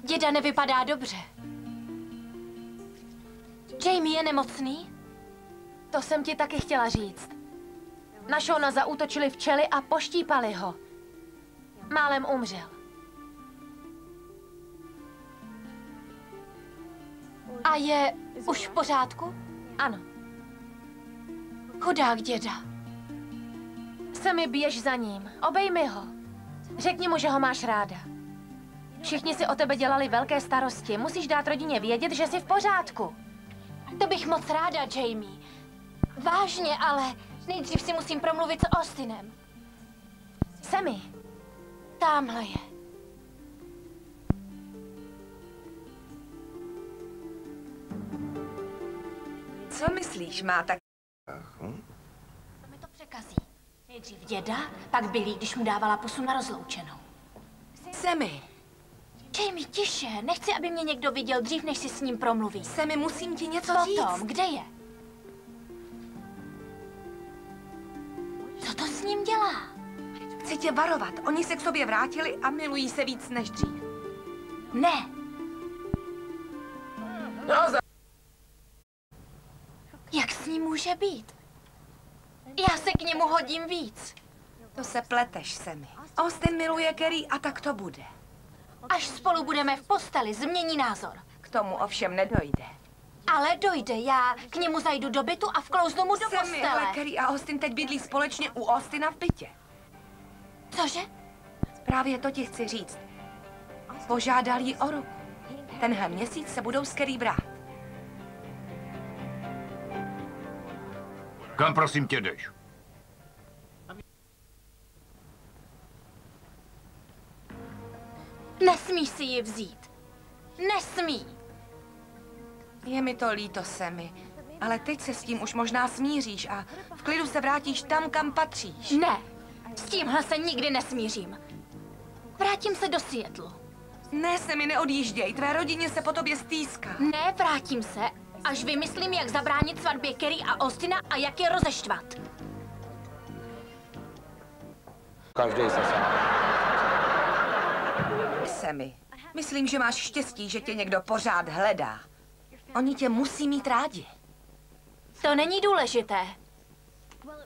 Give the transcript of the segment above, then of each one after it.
Děda nevypadá dobře. Jamie je nemocný? To jsem ti taky chtěla říct. Na Shona zaútočili včely a poštípali ho. Málem umřel. A je už v pořádku? Ano. Chudák děda. Sami běž za ním. Obejmi ho. Řekni mu, že ho máš ráda. Všichni si o tebe dělali velké starosti. Musíš dát rodině vědět, že jsi v pořádku. To bych moc ráda, Jamie. Vážně, ale nejdřív si musím promluvit s Austinem. Sami. Támhle je. Co myslíš, má tak... To mi to překazí. Nejdřív děda, pak Billy, když mu dávala pusu na rozloučenou. Sammy. Jamie, tiše. Nechci, aby mě někdo viděl dřív, než si s ním promluví. Sammy, musím ti něco říct. Potom, kde je? Co to s ním dělá? Chci tě varovat. Oni se k sobě vrátili a milují se víc než dřív. Ne. Jak s ním může být? Já se k němu hodím víc. To se pleteš, Sammy. Austin miluje Carrie a tak to bude. Až spolu budeme v posteli, změní názor. K tomu ovšem nedojde. Ale dojde, já k němu zajdu do bytu a vklouznu mu do Sammy, postele. ale Carrie a Austin teď bydlí společně u Austina v bytě. Cože? Právě to ti chci říct. Požádal jí o ruku. Tenhle měsíc se budou s Carrie brát. Kam prosím tě jdeš? Nesmíš si ji vzít. Nesmí. Je mi to líto, Sammy, ale teď se s tím už možná smíříš a v klidu se vrátíš tam, kam patříš. Ne, s tímhle se nikdy nesmířím. Vrátím se do Seattlu. Ne, Sammy, neodjížděj, tvé rodině se po tobě stýská. Ne, vrátím se, až vymyslím, jak zabránit svatbě Carrie a Austina a jak je rozeštvat. Každý se sám. Sammy, myslím, že máš štěstí, že tě někdo pořád hledá. Oni tě musí mít rádi. To není důležité.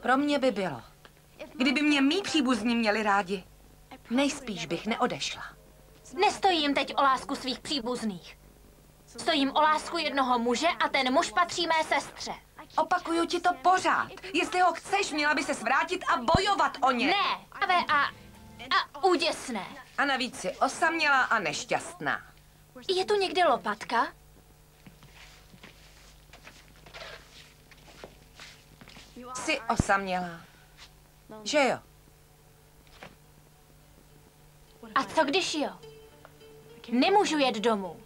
Pro mě by bylo. Kdyby mě mý příbuzní měli rádi, nejspíš bych neodešla. Nestojím teď o lásku svých příbuzných. Stojím o lásku jednoho muže a ten muž patří mé sestře. Opakuju ti to pořád. Jestli ho chceš, měla by se vrátit a bojovat o ně. Ne, a úděsné. A navíc si osamělá a nešťastná. Je tu někde lopatka? Jsi osamělá. Že jo? A co když jo? Nemůžu jet domů.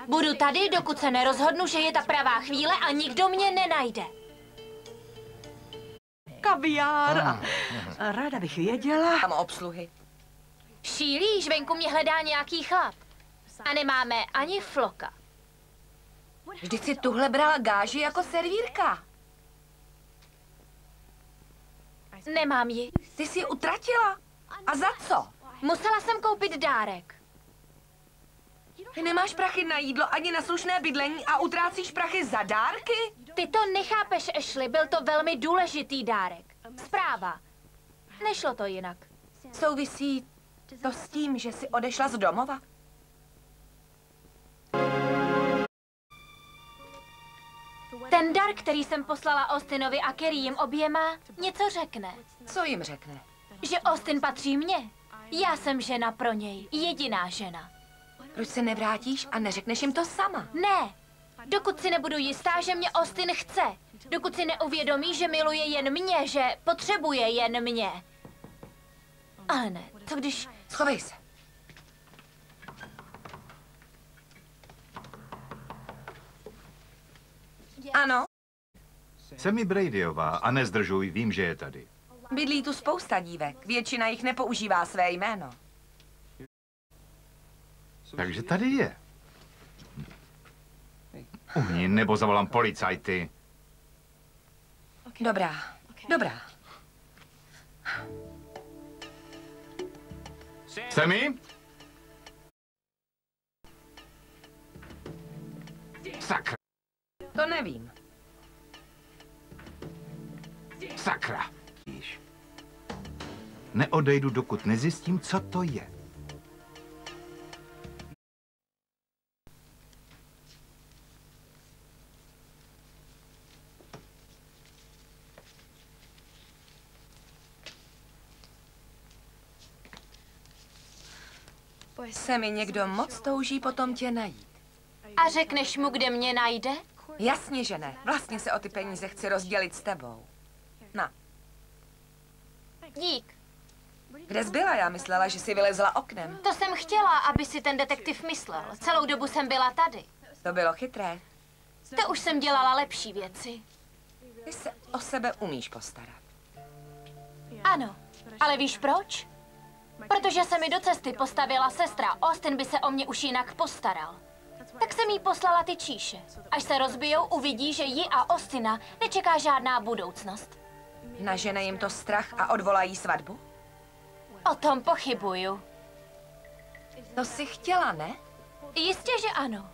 Budu tady, dokud se nerozhodnu, že je ta pravá chvíle a nikdo mě nenajde. Kaviár. Ráda bych věděla. Tam obsluhy. Šílíš, venku mě hledá nějaký chlap. A nemáme ani floka. Vždyť si tuhle brala gáži jako servírka. Nemám ji. Ty jsi ji utratila? A za co? Musela jsem koupit dárek. Ty nemáš prachy na jídlo ani na slušné bydlení a utrácíš prachy za dárky? Ty to nechápeš, Ashley, byl to velmi důležitý dárek. Zpráva. Nešlo to jinak. Souvisí to s tím, že jsi odešla z domova? Ten dar, který jsem poslala Austinovi a Carrie jim oběma, něco řekne. Co jim řekne? Že Austin patří mně. Já jsem žena pro něj, jediná žena. Proč se nevrátíš a neřekneš jim to sama? Ne, dokud si nebudu jistá, že mě Austin chce. Dokud si neuvědomí, že miluje jen mě, že potřebuje jen mě. Ale ne, co když... Schovej se. Ano, Sammy Bradyová a nezdržuj, vím, že je tady. bydlí tu spousta dívek. Většina jich nepoužívá své jméno. Takže tady je. Uhni, nebo zavolám policajty. Dobrá, dobrá. Sammy? To nevím. Sakra! Neodejdu, dokud nezjistím, co to je. Se mi někdo moc touží potom tě najít. A řekneš mu, kde mě najde? Jasně, že ne. Vlastně se o ty peníze chci rozdělit s tebou. Na, Dík. kde jsi byla? Já myslela, že jsi vylezla oknem. To jsem chtěla, aby si ten detektiv myslel. Celou dobu jsem byla tady. To bylo chytré. To už jsem dělala lepší věci. Ty se o sebe umíš postarat. Ano, ale víš proč? Protože se mi do cesty postavila sestra. Austin by se o mě už jinak postaral. Tak jsem jí poslala ty číše. Až se rozbijou, uvidí, že ji a Austina nečeká žádná budoucnost. Nažene jim to strach a odvolají svatbu? O tom pochybuju. To jsi chtěla, ne? Jistě, že ano.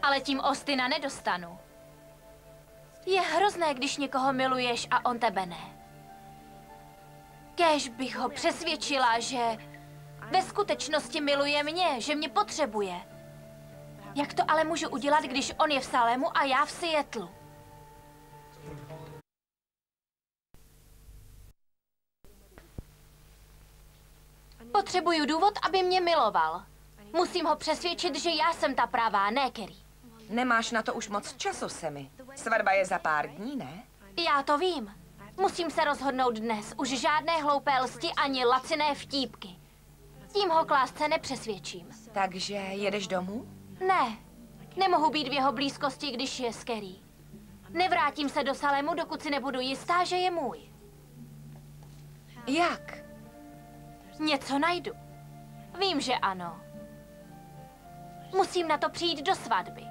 Ale tím Austina nedostanu. Je hrozné, když někoho miluješ a on tebe ne. Kéž bych ho přesvědčila, že ve skutečnosti miluje mě, že mě potřebuje. Jak to ale můžu udělat, když on je v Salému a já v Seattlu? Potřebuju důvod, aby mě miloval. Musím ho přesvědčit, že já jsem ta pravá, ne Kerry. Nemáš na to už moc času, Sammy. Svatba je za pár dní, ne? Já to vím. Musím se rozhodnout dnes. Už žádné hloupé lsti ani laciné vtípky. Tím ho k lásce nepřesvědčím. Takže jedeš domů? Ne, nemohu být v jeho blízkosti, když je s Kerry. Nevrátím se do Salému, dokud si nebudu jistá, že je můj. Jak? Něco najdu. Vím, že ano. Musím na to přijít do svatby.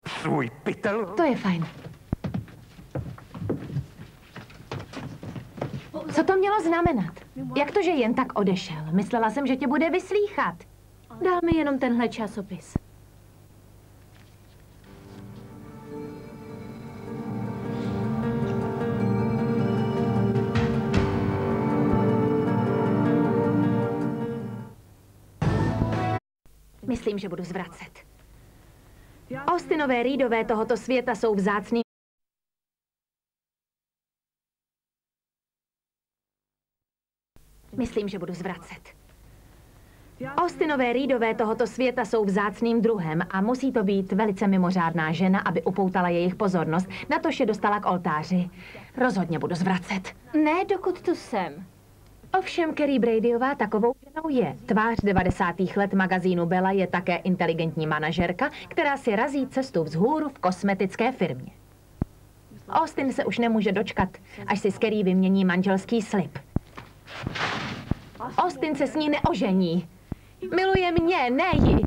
Svůj pytel. To je fajn. Co to mělo znamenat? Jak to, že jen tak odešel? Myslela jsem, že tě bude vyslýchat. Dal mi jenom tenhle časopis. Myslím, že budu zvracet. Austinové Reedové tohoto světa jsou vzácný. Myslím, že budu zvracet. Austinové Reedové tohoto světa jsou vzácným druhem a musí to být velice mimořádná žena, aby upoutala jejich pozornost. Natož je dostala k oltáři. Rozhodně budu zvracet. Ne, dokud tu jsem. Ovšem Kerry Bradyová takovou ženou je. Tvář 90. let magazínu Bella je také inteligentní manažerka, která si razí cestu vzhůru v kosmetické firmě. Austin se už nemůže dočkat, až si s Kerry vymění manželský slib. Austin se s ní neožení. Miluje mě, ne ji.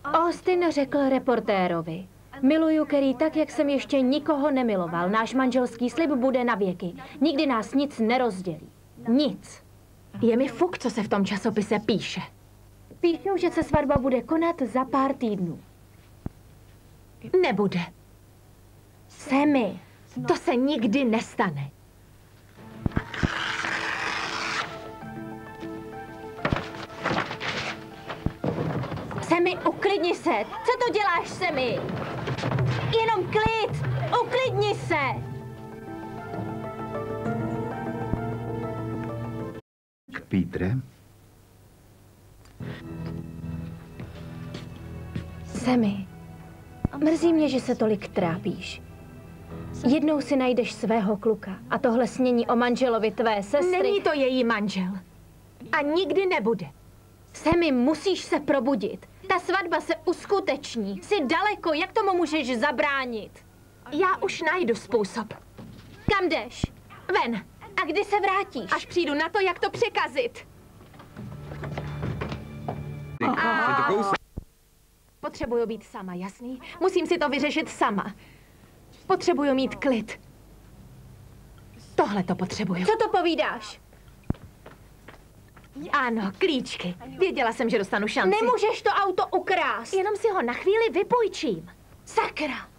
Austin řekl reportérovi. Miluju Kerry tak, jak jsem ještě nikoho nemiloval. Náš manželský slib bude na věky. Nikdy nás nic nerozdělí. Nic. Je mi fuk, co se v tom časopise píše. Píšou, že se svatba bude konat za pár týdnů. Nebude. Sammy, to se nikdy nestane. Sammy, uklidni se. Co to děláš, Sammy? Jenom klid. Uklidni se. Petre? Sammy, mrzí mě, že se tolik trápíš. Jednou si najdeš svého kluka a tohle snění o manželovi tvé sestry... Není to její manžel. A nikdy nebude. Sammy, musíš se probudit. Ta svatba se uskuteční. Jsi daleko, jak tomu můžeš zabránit? Já už najdu způsob. Kam jdeš? Ven. A kdy se vrátíš? Až přijdu na to, jak to překazit. Potřebuju být sama, jasný? Musím si to vyřešit sama. Potřebuju mít klid. Tohle to potřebuju. Co to povídáš? Ano, klíčky. Věděla jsem, že dostanu šanci. Nemůžeš to auto ukrást. Jenom si ho na chvíli vypůjčím. Sakra.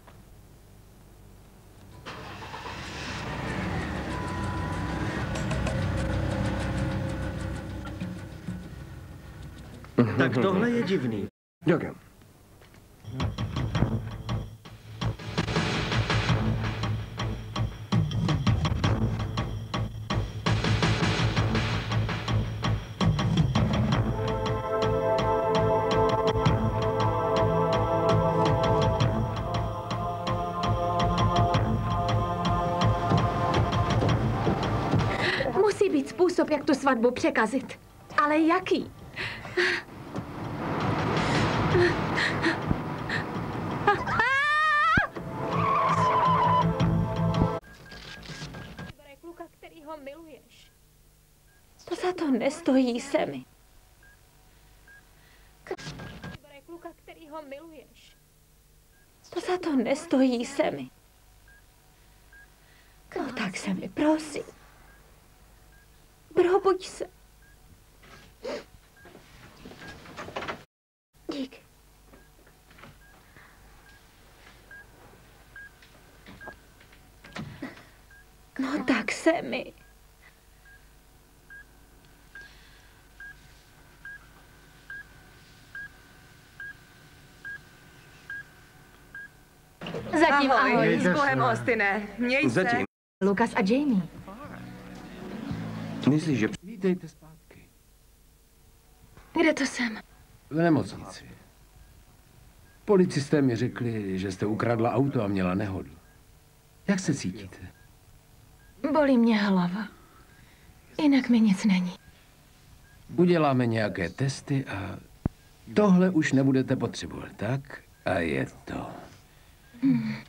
Tak tohle je divný. Děkuji. Musí být způsob, jak tu svatbu překazit. Ale jaký? Kluka, který ho miluješ. To za to nestojí, Sammy. Kluka, který ho miluješ. To za to nestojí, Sammy. No tak se mi, prosím. Probuď se. Díky. No tak se mi. Zatím ahoj. S Bohem, Austine. Měj se. Zatím. Lukas a Jamie. Myslíš, že... Vítejte zpátky. Kde to jsem? V nemocnici. Policisté mi řekli, že jste ukradla auto a měla nehodu. Jak se cítíte? Bolí mě hlava. Jinak mi nic není. Uděláme nějaké testy a tohle už nebudete potřebovat, tak? A je to.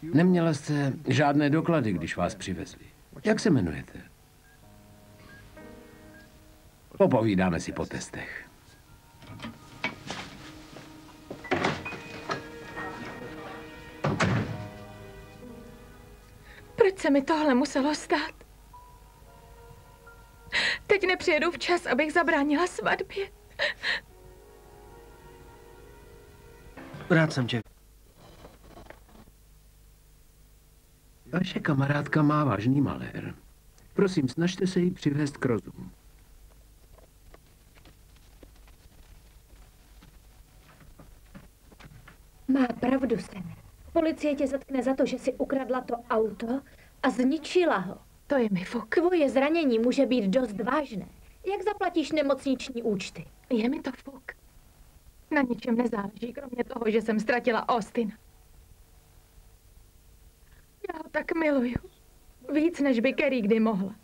Neměla jste žádné doklady, když vás přivezli. Jak se jmenujete? Popovídáme si po testech. Proč se mi tohle muselo stát? Teď nepřijedu včas, abych zabránila svatbě. Rád jsem tě. Vaše kamarádka má vážný malér. Prosím, snažte se jí přivést k rozumu. Má pravdu, Sammy. Policie tě zatkne za to, že si ukradla to auto a zničila ho. To je mi fuk. Tvoje zranění může být dost vážné. Jak zaplatíš nemocniční účty? Je mi to fuk. Na ničem nezáleží, kromě toho, že jsem ztratila Austina. Já ho tak miluju. Víc, než by Carrie kdy mohla.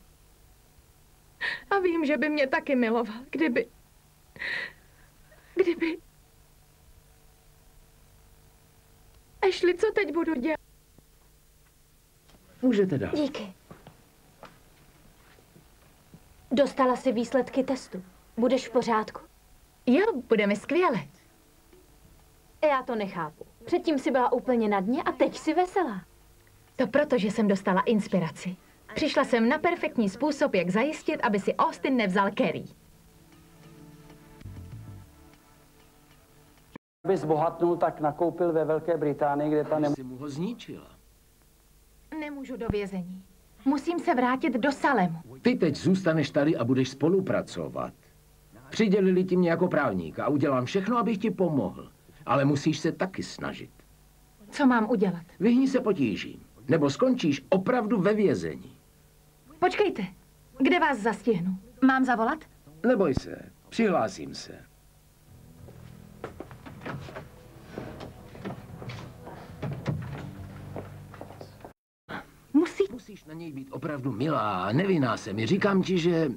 A vím, že by mě taky miloval, kdyby... Ashley, co teď budu dělat? Můžete dál. Díky. Dostala jsi výsledky testu. Budeš v pořádku? Jo, bude mi skvěle. Já to nechápu. Předtím jsi byla úplně na dně a teď jsi veselá. To proto, že jsem dostala inspiraci. Přišla jsem na perfektní způsob, jak zajistit, aby si Austin nevzal Carrie. Aby zbohatnul, tak nakoupil ve Velké Británii, kde ta Jsi mu ho zničila. Nemůžu do vězení. Musím se vrátit do Salemu. Ty teď zůstaneš tady a budeš spolupracovat. Přidělili ti mě jako právníka a udělám všechno, abych ti pomohl. Ale musíš se taky snažit. Co mám udělat? Vyhni se potížím, nebo skončíš opravdu ve vězení. Počkejte, kde vás zastihnu? Mám zavolat? Neboj se, přihlásím se. Musíš na něj být opravdu milá, nevinná se mi. Říkám ti, že...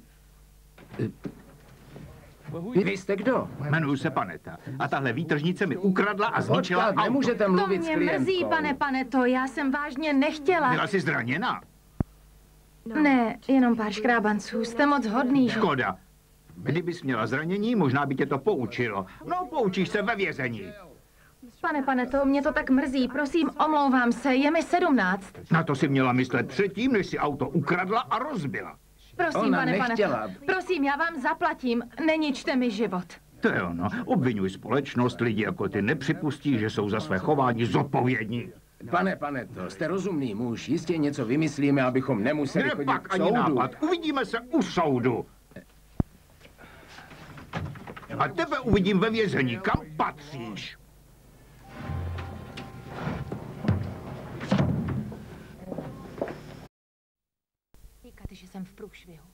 Vy jste kdo? Jmenuji se Paneta. A tahle výtržnice mi ukradla a zničila Počkat, auto. nemůžete To mluvit s mě klientkou. mrzí, pane Paneto, já jsem vážně nechtěla. Byla jsi zraněna? Ne, jenom pár škrábanců, jste moc hodný, že? Škoda. Kdybys měla zranění, možná by tě to poučilo. No, poučíš se ve vězení. Pane Paneto, mě to tak mrzí, prosím, omlouvám se, je mi 17. Na to si měla myslet předtím, než si auto ukradla a rozbila. Prosím, Ona pane nechtěla. Prosím, já vám zaplatím. Neničte mi život. To je ono. Obvinuj společnost, lidi jako ty nepřipustí, že jsou za své chování zodpovědní. Pane, to jste rozumný muž. Jistě něco vymyslíme, abychom nemuseli chodit Nepak k ani soudu. nápad. Uvidíme se u soudu. A tebe uvidím ve vězení. Kam patříš? Říkat, že jsem v průšvihu.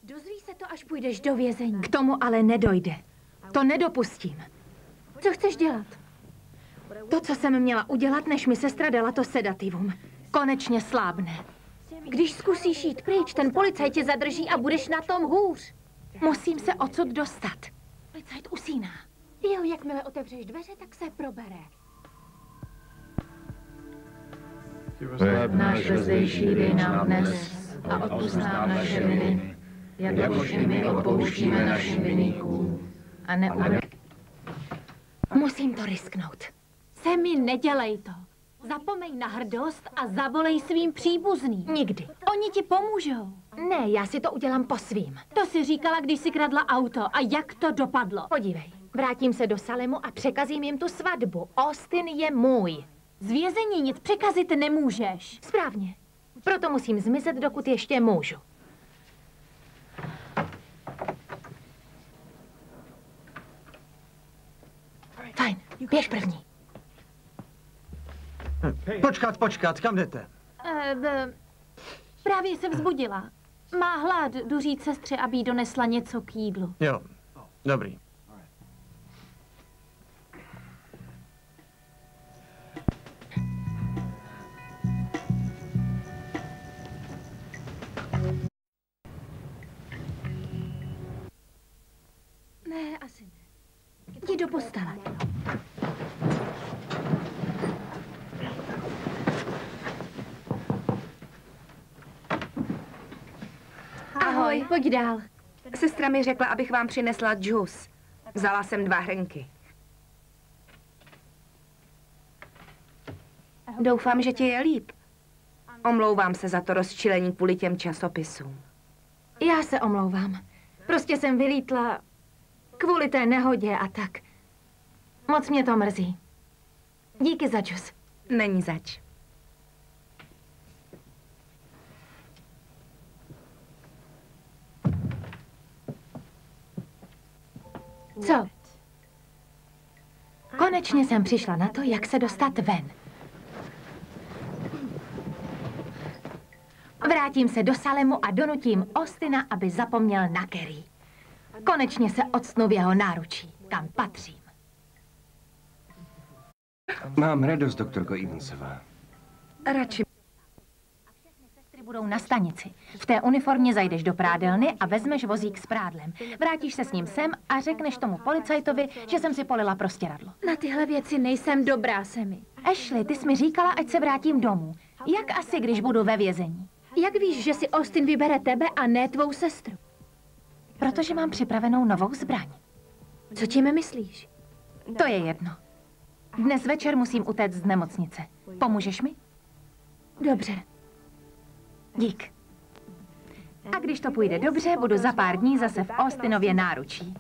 Dozví se to, až půjdeš do vězení. K tomu ale nedojde. To nedopustím. Co chceš dělat? To, co jsem měla udělat, než mi sestra dala to sedativum. Konečně slábne. Když zkusíš jít pryč, ten policajt tě zadrží a budeš na tom hůř. Musím se odsud dostat. Policajt usíná. Jo, jakmile otevřeš dveře, tak se probere. Náš zdejší dej nám dnes a odpusť nám naše viny, jakož i my odpouštíme našim viníkům. A musím to risknout. Semi, nedělej to. Zapomeň na hrdost a zavolej svým příbuzným. Nikdy. Oni ti pomůžou. Ne, já si to udělám po svým. To si říkala, když si kradla auto. A jak to dopadlo? Podívej, vrátím se do Salemu a překazím jim tu svatbu. Austin je můj. Z vězení nic překazit nemůžeš. Správně. Proto musím zmizet, dokud ještě můžu. Fajn, běž první. Počkat, kam jdete? Právě se vzbudila. Má hlad, jdu říct sestře, aby jí donesla něco k jídlu. Jo, dobrý. Ne, asi ne. Jdi do postele. Ahoj. Pojď dál. Sestra mi řekla, abych vám přinesla džus. Vzala jsem 2 hrnky. Doufám, že ti je líp. Omlouvám se za to rozčilení kvůli těm časopisům. Já se omlouvám. Prostě jsem vylítla kvůli té nehodě a tak. Moc mě to mrzí. Díky za džus. Není zač. Co? Konečně jsem přišla na to, jak se dostat ven. Vrátím se do Salemu a donutím Austina, aby zapomněl na Carrie. Konečně se octnu v jeho náručí, kam patřím. Mám radost, doktorko Evansová. Radši. Sestry budou na stanici. V té uniformě zajdeš do prádelny a vezmeš vozík s prádlem. Vrátíš se s ním sem a řekneš tomu policajtovi, že jsem si polila prostěradlo. Na tyhle věci nejsem dobrá, Semi. Ashley, ty jsi mi říkala, ať se vrátím domů. Jak asi, když budu ve vězení? Jak víš, že si Austin vybere tebe a ne tvou sestru? Protože mám připravenou novou zbraň. Co tím myslíš? To je jedno. Dnes večer musím utéct z nemocnice. Pomůžeš mi? Dobře. Dík. A když to půjde dobře, budu za pár dní zase v Austinově náručí.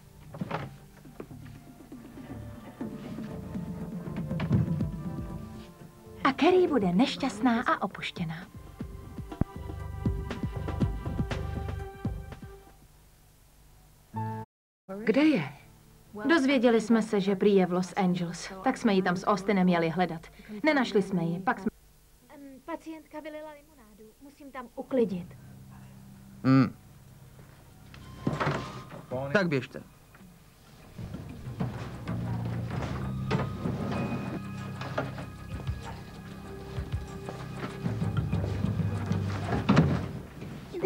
A Carrie bude nešťastná a opuštěná. Kde je? Dozvěděli jsme se, že prý je v Los Angeles, tak jsme ji tam s Austinem jeli hledat. Nenašli jsme ji, pak jsme... Pacientka vylila limonádu. Musím tam uklidit. Tak běžte.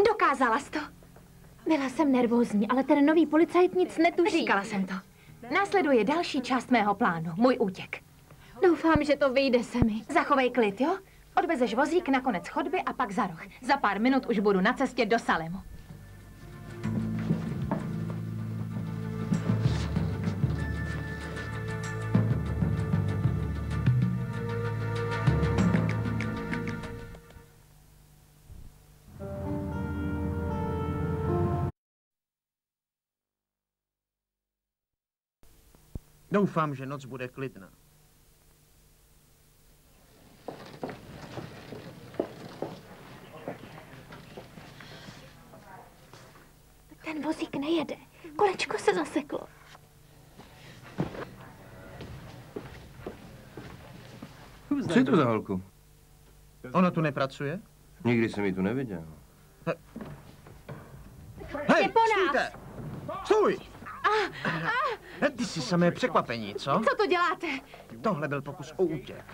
Dokázala jsi to. Byla jsem nervózní, ale ten nový policajt nic netuší. Říkala jsem to. Následuje další část mého plánu, můj útěk. Doufám, že to vyjde, Semi. Zachovej klid, jo? Odvezeš vozík na konec chodby a pak za roh. Za pár minut už budu na cestě do Salemu. Doufám, že noc bude klidná. Ten vozík nejede. Kolečko se zaseklo. Co je to za holku? Ona tu nepracuje? Nikdy jsem ji tu neviděl. Hej, po nás. stůjte! Stůj! Ty jsi samé překvapení, co? Co to děláte? Tohle byl pokus o útěk.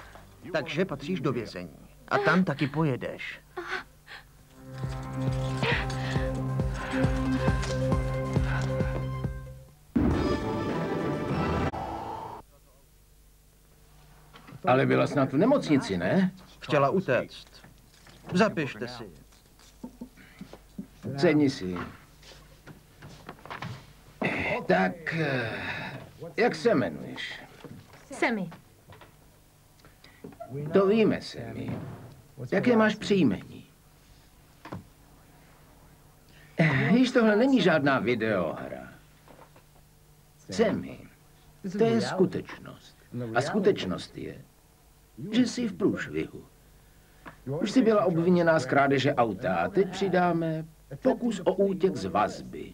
Takže patříš do vězení. A tam taky pojedeš. Ale byla snad v nemocnici, ne? Chtěla utéct. Zapište si. Sedni si. Tak, jak se jmenuješ? Semi. To víme, Semi. Jaké máš příjmení? Víš, tohle není žádná videohra. Semi, to je skutečnost. A skutečnost je, že jsi v průšvihu. Už jsi byla obviněná z krádeže auta a teď přidáme pokus o útěk z vazby.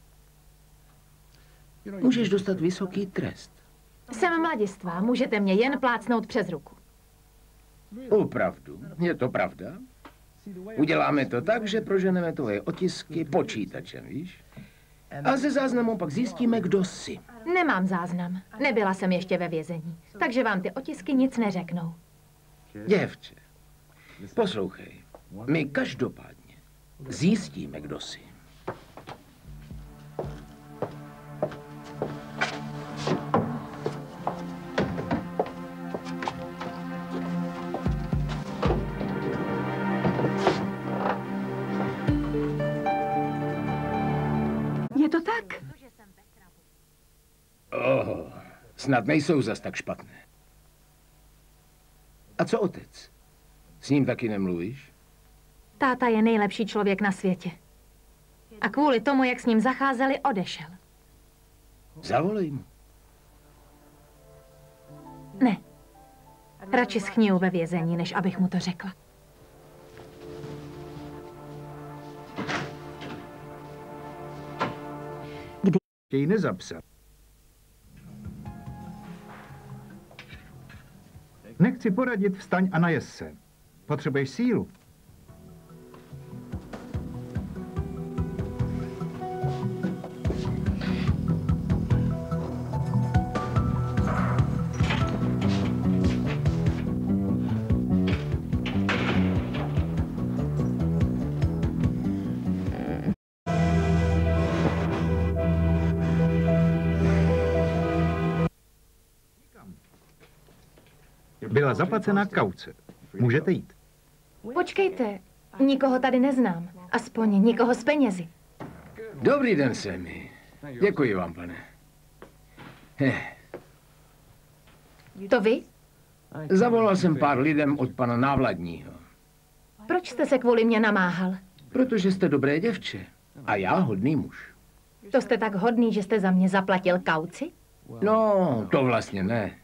Můžeš dostat vysoký trest. Jsem mladistvá, můžete mě jen plácnout přes ruku. Opravdu, je to pravda? Uděláme to tak, že proženeme tvoje otisky počítačem, víš? A ze záznamu pak zjistíme, kdo jsi. Nemám záznam. Nebyla jsem ještě ve vězení. Takže vám ty otisky nic neřeknou. Děvče, poslouchej. My každopádně zjistíme, kdo jsi. Je to tak? Snad nejsou zas tak špatné. A co otec? S ním taky nemluvíš? Táta je nejlepší člověk na světě. A kvůli tomu, jak s ním zacházeli, odešel. Zavolej mu. Ne. Radši schniju ve vězení, než abych mu to řekla. Chtějí nezapsat. Nechci poradit, vstaň a najez se. Potřebuješ sílu. Byla zaplacena kauce. Můžete jít. Počkejte, nikoho tady neznám. Aspoň nikoho s penězi. Dobrý den, Semi. Děkuji vám, pane. To vy? Zavolal jsem pár lidem od pana návladního. Proč jste se kvůli mě namáhal? Protože jste dobré děvče. A já hodný muž. To jste tak hodný, že jste za mě zaplatil kauci? No, to vlastně ne.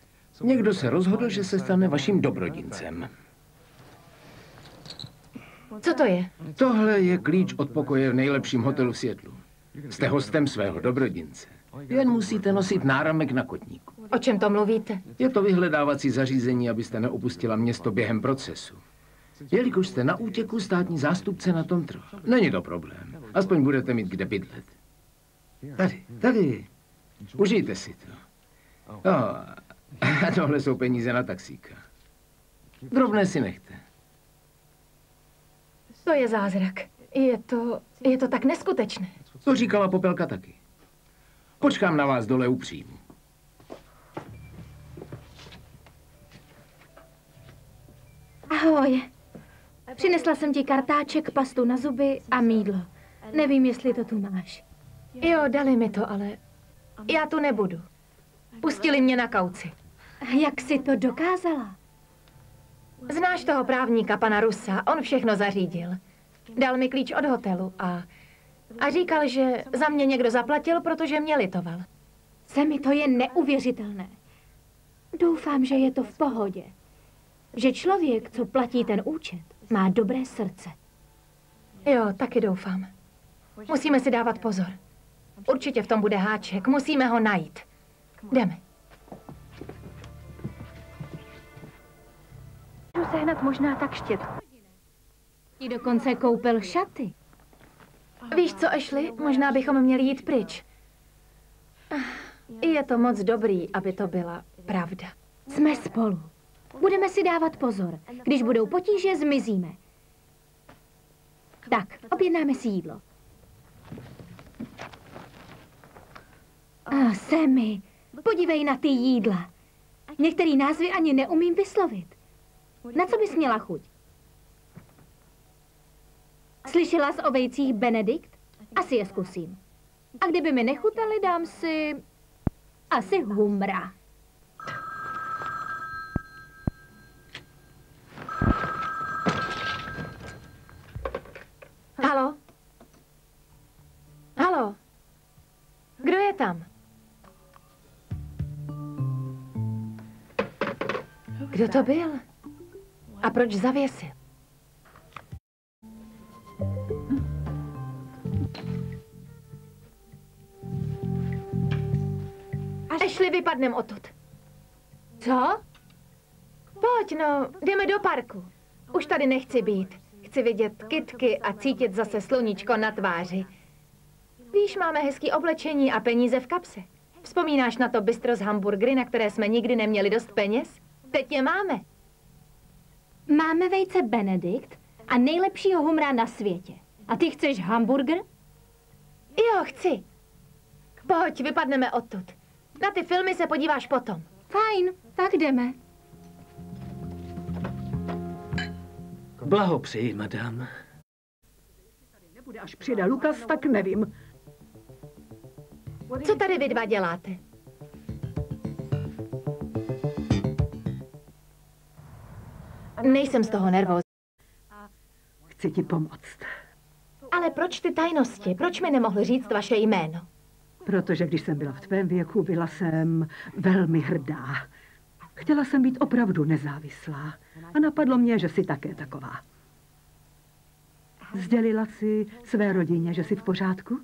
Někdo se rozhodl, že se stane vaším dobrodincem. Co to je? Tohle je klíč od pokoje v nejlepším hotelu v Seattlu. Jste hostem svého dobrodince. Jen musíte nosit náramek na kotníku. O čem to mluvíte? Je to vyhledávací zařízení, abyste neopustila město během procesu. Jelikož jste na útěku, státní zástupce na tom trvá. Není to problém. Aspoň budete mít kde bydlet. Tady. Užijte si to. A tohle jsou peníze na taxíka. Drobné si nechte. To je zázrak. Je to tak neskutečné. To říkala Popelka taky. Počkám na vás dole u příjmu. Ahoj. Přinesla jsem ti kartáček, pastu na zuby a mýdlo. Nevím, jestli to tu máš. Jo, dali mi to, ale já tu nebudu. Pustili mě na kauci. Jak jsi to dokázala? Znáš toho právníka, pana Russa, on všechno zařídil. Dal mi klíč od hotelu a říkal, že za mě někdo zaplatil, protože mě litoval. Semi, to je neuvěřitelné. Doufám, že je to v pohodě. Že člověk, co platí ten účet, má dobré srdce. Jo, taky doufám. Musíme si dávat pozor. Určitě v tom bude háček. Musíme ho najít. Jdeme. Jdu sehnat možná tak štětku. Ti dokonce koupil šaty. Víš co, Ashley? Možná bychom měli jít pryč. Je to moc dobrý, aby to byla pravda. Jsme spolu. Budeme si dávat pozor. Když budou potíže, zmizíme. Tak, objednáme si jídlo. Sammy, podívej na ty jídla. Některý názvy ani neumím vyslovit. Na co bys měla chuť? Slyšela jsi o vejcích Benedikt? Asi je zkusím. A kdyby mi nechutali, dám si... asi humra. Halo? Halo? Kdo je tam? Kdo to byl? A proč zavěsil? Ashley, vypadnem odtud. Co? Pojď, no, jdeme do parku. Už tady nechci být. Chci vidět kytky a cítit zase sluníčko na tváři. Víš, máme hezký oblečení a peníze v kapse. Vzpomínáš na to bistro z hamburgery, na které jsme nikdy neměli dost peněz? Teď je máme. Máme vejce Benedikt a nejlepšího humra na světě. A ty chceš hamburger? Jo, chci. Pojď, vypadneme odtud. Na ty filmy se podíváš potom. Fajn, tak jdeme. Blahopřeji, madam. Nebude, až přijde Lukas, tak nevím. Co tady vy dva děláte? Nejsem z toho nervózní. Chci ti pomoct. Ale proč ty tajnosti? Proč mi nemohli říct vaše jméno? Protože když jsem byla v tvém věku, byla jsem velmi hrdá. Chtěla jsem být opravdu nezávislá. A napadlo mě, že jsi také taková. Sdělila jsi své rodině, že jsi v pořádku?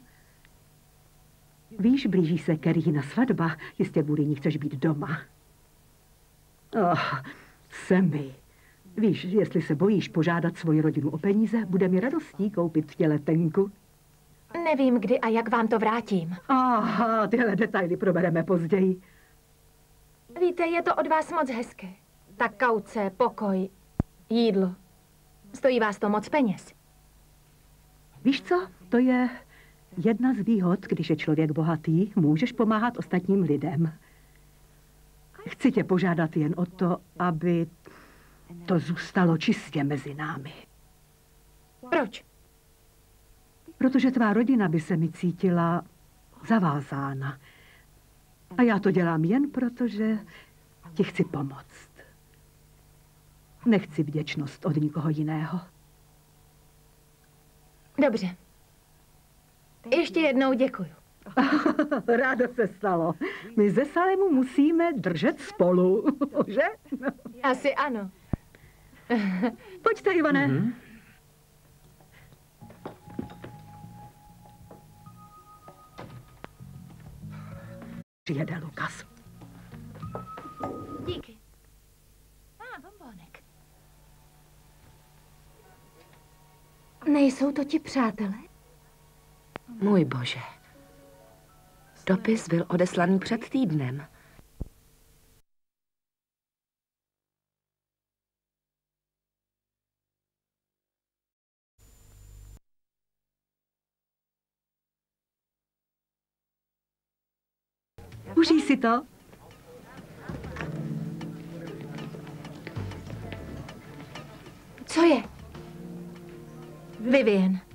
Víš, blíží se Kerryna svatba, jistě kvůli ní chceš být doma. Sammy, víš, jestli se bojíš požádat svoji rodinu o peníze, bude mi radostí koupit tě letenku. Nevím, kdy a jak vám to vrátím. Aha, tyhle detaily probereme později. Víte, je to od vás moc hezké. Ta kauce, pokoj, jídlo. Stojí vás to moc peněz. Víš co, to je jedna z výhod, když je člověk bohatý, můžeš pomáhat ostatním lidem. Chci tě požádat jen o to, aby to zůstalo čistě mezi námi. Proč? Protože tvá rodina by se mi cítila zavázána. A já to dělám jen proto, že ti chci pomoct. Nechci vděčnost od nikoho jiného. Dobře. Ještě jednou děkuju. Rádo se stalo. My ze Salemu musíme držet spolu, že? Asi ano. Pojďte, Ivane. Mm-hmm. Přijede Lukas. Díky. Bombonek. Nejsou to ti přátelé? Můj bože. Dopis byl odeslaný před týdnem. Užij si to. Co je? Vivien.